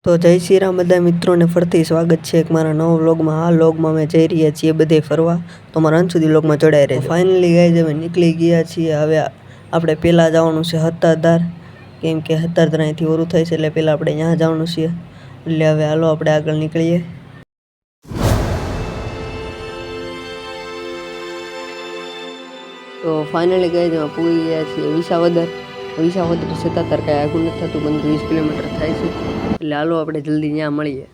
તો જય શ્રી રામ બધા મિત્રોને ફરીથી સ્વાગત છે એક મારા નવા વ્લોગમાં। આ વ્લોગમાં અમે જઈ રહ્યા છીએ બધે ફરવા, તો મારા અંત સુધી વ્લોગમાં જોડાઈ રહેજો। ફાઇનલી ગાઈઝ અમે નીકળી ગયા છીએ। હવે આપણે પહેલાં જવાનું છે હતાધાર, કેમ કે હતાધાર અહીંથી ઓરું થાય છે એટલે પહેલાં આપણે ત્યાં જવાનું છે। એટલે હવે હાલો આપણે આગળ નીકળીએ। તો ફાઇનલી ગાઈઝ અમે પૂરી ગયા છીએ વિસાવદર સતાધાર કાંઈ આગું નથી થતું, 15-20 કિલોમીટર થાય છે, એટલે હાલો આપણે જલ્દી ત્યાં મળીએ।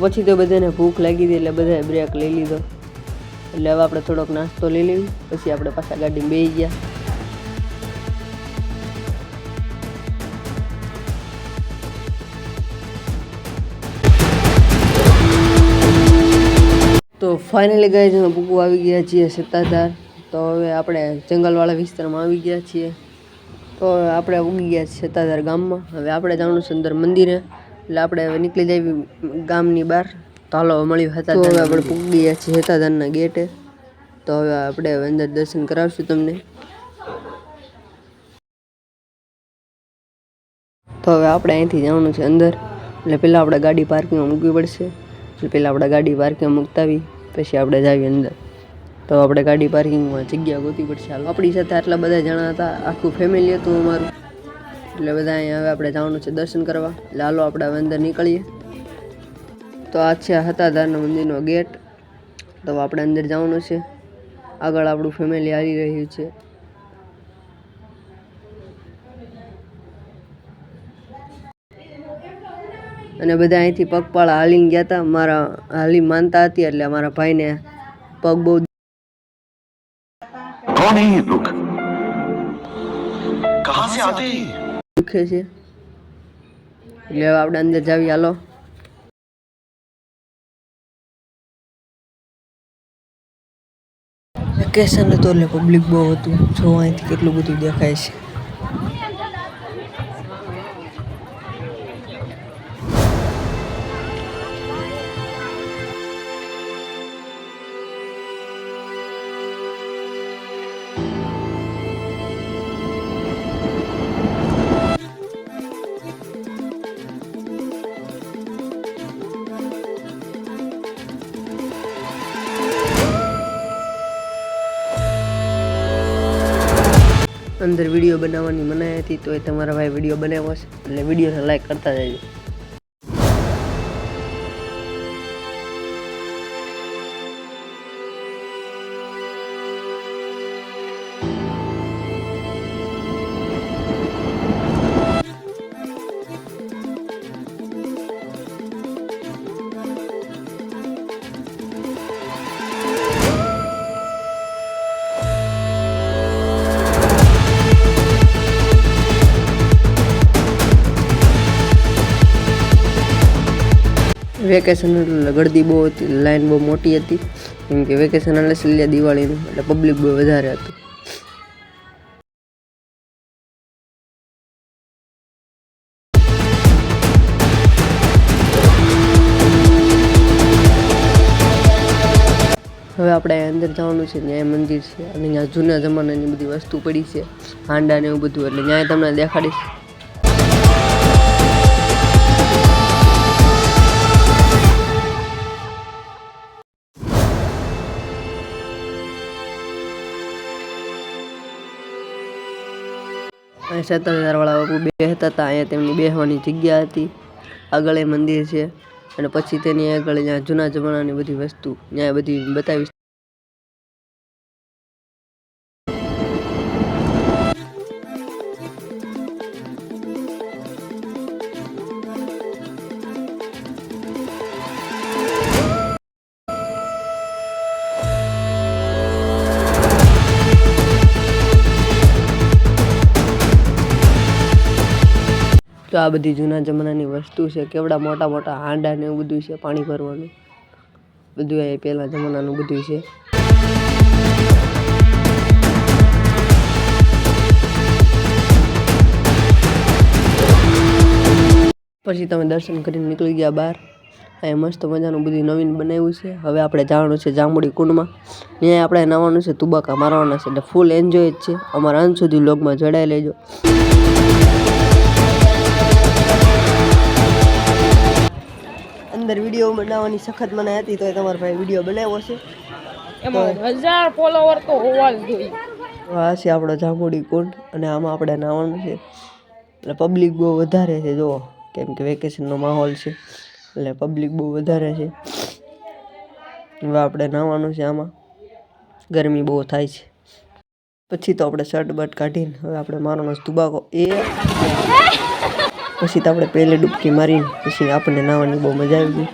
પછી તો બધાને ભૂખ લાગી હતી એટલે બધાએ બ્રેક લઈ લીધો, એટલે હવે આપણે થોડોક નાસ્તો લઈ લેવી, પછી આપણે પાછા ગાડીમાં બેસી ગયા। તો ફાઇનલી ગાઈઝ અમે પૂકું આવી ગયા છીએ સતાધાર। તો હવે આપણે જંગલવાળા વિસ્તારમાં આવી ગયા છીએ। તો હવે આપણે ઉગી ગયા છીએ સતાધાર ગામમાં। હવે આપણે જવાનું છે અંદર મંદિરે, એટલે આપણે હવે નીકળી જઈએ ગામની બહાર। તો હાલો મળ્યું હતા, તો હવે આપણે પૂગી ગયા છીએ સતાધારના ગેટે। તો હવે આપણે અંદર દર્શન કરાવશું તમને। તો હવે આપણે અહીંથી જવાનું છે અંદર, એટલે પહેલાં આપણે ગાડી પાર્કિંગમાં મૂકવી પડશે। એટલે પહેલાં આપણે ગાડી પાર્કિંગમાં મૂકતાવી પછી આપણે જાવી અંદર। તો આપણે ગાડી પાર્કિંગમાં જગ્યા ગોતવી પડશે। હાલો આપણી સાથે આટલા બધા જણા હતા, આખું ફેમિલી હતું અમારું, એટલે બધા અહીંયા હવે આપણે જવાનું છે દર્શન કરવા। એટલે હાલો આપણે હવે અંદર નીકળીએ। તો આ છે હતાધારના મંદિરનો ગેટ। તો આપણે અંદર જવાનું છે, આગળ આપણું ફેમિલી આવી રહ્યું છે। અને બધા અહીંથી પગપાળા હાલીને ગયા હતા, મારા હાલી માનતા હતી એટલે મારા ભાઈને પગ બહુ દુખે છે, એટલે હવે આપણે અંદર જાવી હાલો। વેકેશન હતું એટલે પબ્લિક બહુ હતું, જો અહીંથી કેટલું બધું દેખાય છે। અંદર વિડીયો બનાવવાની મનાઈ હતી, તો એ તમારા ભાઈ વિડીયો બનાવ્યો છે, એટલે વિડીયોને લાઈક કરતા જજો। વેકેશન એટલે ગળદી બહુ હતી, લાઈન બહુ મોટી હતી, કેમ કે વેકેશન એટલે છેલ્લે દિવાળીનું, એટલે પબ્લિક બહુ વધારે હતું। હવે આપણે અંદર જવાનું છે, ન્યાય મંદિર છે, અને ત્યાં જૂના જમાનાની બધી વસ્તુ પડી છે, હાંડા ને એવું બધું, એટલે ન્યાય તમને દેખાડીશ। અહીં સતાધારવાળા બાપુ બેસતા હતા, અહીંયા તેમની બેસવાની જગ્યા હતી, આગળ એ મંદિર છે, અને પછી તેની આગળ ત્યાં જૂના જમાનાની બધી વસ્તુ ત્યાં બધી બતાવીશ। તો આ બધી જૂના જમાનાની વસ્તુ છે, કેવડા મોટા મોટા હાંડા ને એવું બધું છે, પાણી ભરવાનું બધું એ પહેલા જમાનાનું બધું છે। પછી તમે દર્શન કરીને નીકળી ગયા બહાર। અહીંયા મસ્ત મજાનું બધું નવીન બનાવ્યું છે. હવે આપણે જવાનું છે જાંબુડી કુંડમાં. ત્યાં આપણે નાવાનું છે, તુબાકા મારવાના છે. એટલે ફૂલ એન્જોય જ છે. અમારા અંત સુધી વ્લોગમાં જોડાઈ લેજો. અંદર વિડીયો બનાવવાની સખત મને હતી, તો તમારા ભાઈ વિડીયો બનાવ્યો છે. એમાં 1000 ફોલોવર તો હોવા જ જોઈએ. આ છે આપણો જાંબુડી કુંડ અને આમાં આપણે નાવાનું છે. એટલે પબ્લિક બહુ વધારે છે જુઓ, કેમ કે વેકેશનનો માહોલ છે એટલે પબ્લિક બહુ વધારે છે. હવે આપણે નાવાનું છે આમાં. ગરમી બહુ થાય છે. પછી તો આપણે શર્ટ બટ કાઢીને હવે આપણે મારવાનો છે તુબાકો. પછી તો આપણે પહેલે ડૂબકી મારીને પછી આપણને નાવાની બહુ મજા આવી ગઈ.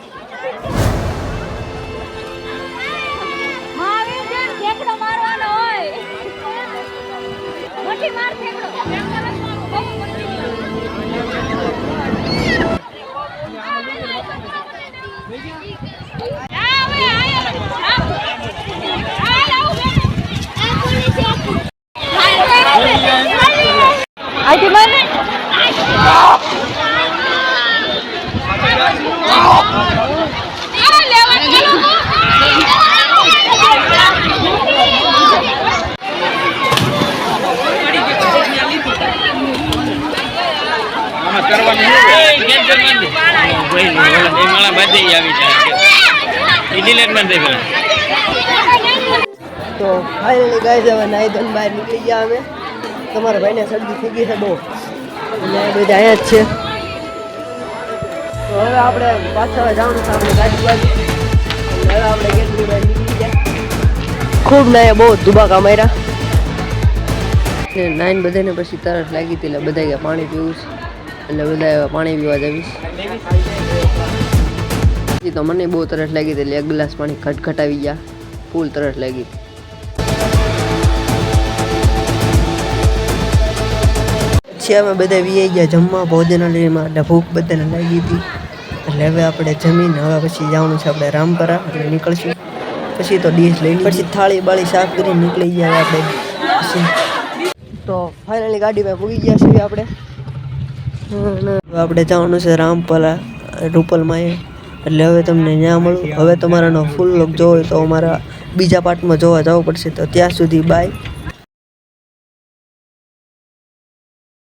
તો ફાઇનલી ગાઈસ હવે નાઈ ધોઈને બહાર નીકળી ગયા અમે. તમારા ભાઈને શરદી થઈ ગઈ છે બહુ, અને બધા અહીંયા જ છે. તો હવે આપણે પાછા જવાનું છે આપણે ગાડી બાજુ. હવે આપણે ગેટની બહાર નીકળી ગયા. ખૂબ નાયા, બહુ ધુબાકા માર્યા. નાઈને બધાને પછી તરસ લાગી હતી એટલે બધા ગયા પાણી પીવું છે. એટલે બધા પાણી પીવા જવીશ. તો મને બહુ તરસ લાગી હતી એટલે એક ગ્લાસ પાણી ખટખટાવી ગયા. ફૂલ તરસ લાગી. પછી અમે બધા વી ગયા જમવા ભોજનાલયમાં. એટલે ભૂખ બધાને લાગી હતી એટલે હવે આપણે જમીને હવે પછી જવાનું છે આપણે રામપરા. એટલે નીકળશું. પછી તો ડીશ લઈ પછી થાળી બાળી સાફ કરીને નીકળી ગયા આપણે. પછી તો ફાઇનલી ગાડી પર પૂગી ગયા છીએ આપણે. આપણે જવાનું છે રામપરા રૂપલમાં. એટલે હવે તમને ત્યાં મળું. હવે તમારાનો ફૂલ લોક જોવો હોય તો અમારા બીજા પાર્ટમાં જોવા જવું પડશે. તો ત્યાં સુધી બાય.